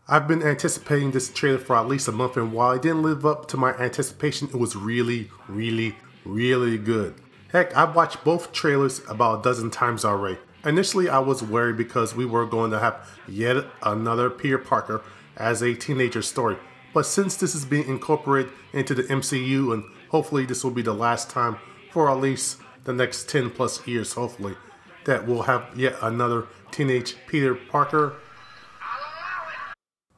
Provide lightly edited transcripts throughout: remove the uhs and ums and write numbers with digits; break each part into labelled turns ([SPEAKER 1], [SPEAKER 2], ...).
[SPEAKER 1] I've been anticipating this trailer for at least a month, and while it didn't live up to my anticipation, it was really good. Heck, I've watched both trailers about a dozen times already. Initially, I was worried because we were going to have yet another Peter Parker as a teenager story. But since this is being incorporated into the MCU, and hopefully this will be the last time for at least the next 10 plus years, hopefully, that we'll have yet another teenage Peter Parker.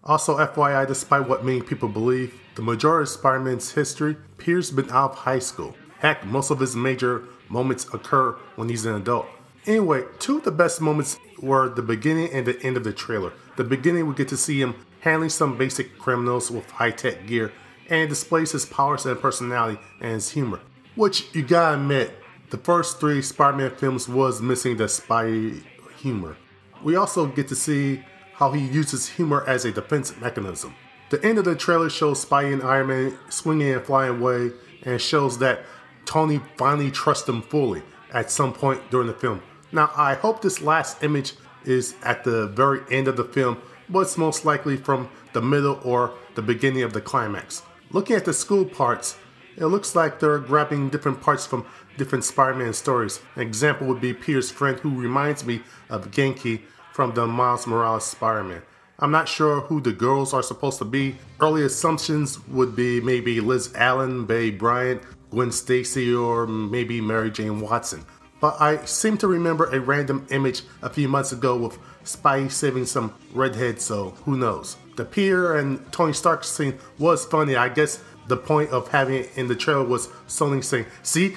[SPEAKER 1] Also, FYI, despite what many people believe, the majority of Spider-Man's history, Peter's been out of high school. Heck, most of his major moments occur when he's an adult. Anyway, two of the best moments were the beginning and the end of the trailer. The beginning, we get to see him handling some basic criminals with high-tech gear, and it displays his powers and personality and his humor. Which, you gotta admit, the first three Spider-Man films was missing the Spidey humor. We also get to see how he uses humor as a defense mechanism. The end of the trailer shows Spidey and Iron Man swinging and flying away, and shows that Tony finally trusts him fully at some point during the film. Now, I hope this last image is at the very end of the film, but it's most likely from the middle or the beginning of the climax. Looking at the school parts, it looks like they're grabbing different parts from different Spider-Man stories. An example would be Peter's friend, who reminds me of Genki from the Miles Morales Spider-Man. I'm not sure who the girls are supposed to be. Early assumptions would be maybe Liz Allen, Bay Bryant, Gwen Stacy, or maybe Mary Jane Watson. But I seem to remember a random image a few months ago with Spidey saving some redhead, so who knows. The Peter and Tony Stark scene was funny. I guess the point of having it in the trailer was Sony saying, see,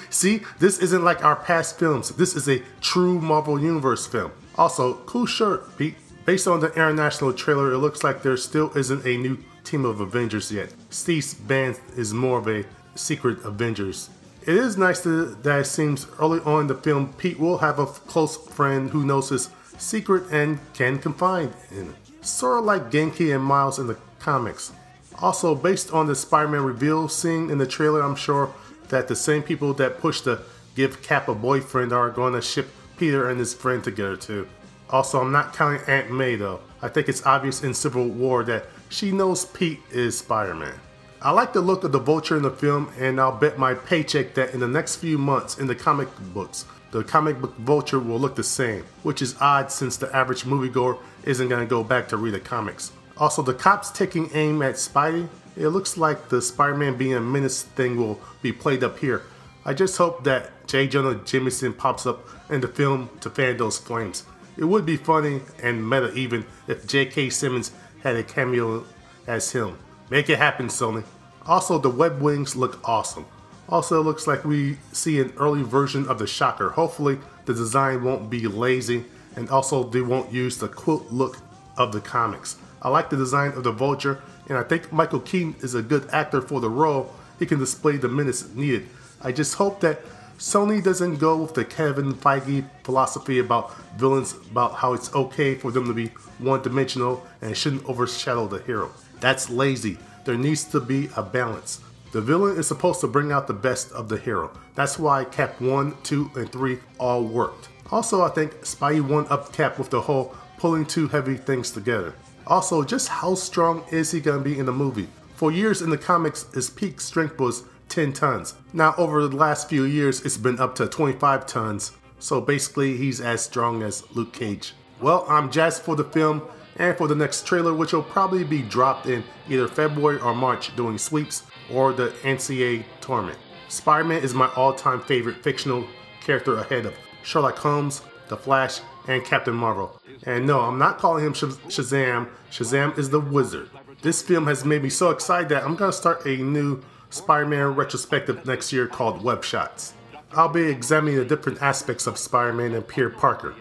[SPEAKER 1] this isn't like our past films. This is a true Marvel Universe film. Also, cool shirt, Pete. Based on the international trailer, it looks like there still isn't a new team of Avengers yet. Steve's band is more of a secret Avengers. It is nice that it seems early on in the film, Pete will have a close friend who knows his secret and can confide in it. Sort of like Genki and Miles in the comics. Also, based on the Spider-Man reveal scene in the trailer, I'm sure that the same people that pushed the give Cap a boyfriend are going to ship Peter and his friend together too. Also, I'm not counting Aunt May though. I think it's obvious in Civil War that she knows Pete is Spider-Man. I like the look of the Vulture in the film, and I'll bet my paycheck that in the next few months in the comic books, the comic book Vulture will look the same, which is odd since the average moviegoer isn't going to go back to read the comics. Also, the cops taking aim at Spidey, it looks like the Spider-Man being a menace thing will be played up here. I just hope that J. Jonah Jameson pops up in the film to fan those flames. It would be funny and meta even if J.K. Simmons had a cameo as him. Make it happen, Sony. Also, the web wings look awesome. Also, it looks like we see an early version of the Shocker. Hopefully, the design won't be lazy, and also they won't use the quilt look of the comics. I like the design of the Vulture, and I think Michael Keaton is a good actor for the role. He can display the menace needed. I just hope that Sony doesn't go with the Kevin Feige philosophy about villains, about how it's okay for them to be one-dimensional and shouldn't overshadow the hero. That's lazy. There needs to be a balance. The villain is supposed to bring out the best of the hero. That's why Cap 1, 2, and 3 all worked. Also, I think Spidey one-upped Cap with the whole pulling two heavy things together. Also, just how strong is he going to be in the movie? For years in the comics, his peak strength was 10 tons. Now, over the last few years, it's been up to 25 tons. So basically, he's as strong as Luke Cage. Well, I'm jazzed for the film and for the next trailer, which will probably be dropped in either February or March during sweeps or the NCAA tournament. Spider-Man is my all-time favorite fictional character ahead of Sherlock Holmes, The Flash, and Captain Marvel. And no, I'm not calling him Shazam. Shazam is the wizard. This film has made me so excited that I'm going to start a new Spider-Man retrospective next year called Web Shots. I'll be examining the different aspects of Spider-Man and Peter Parker.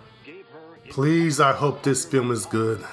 [SPEAKER 1] Please, I hope this film is good.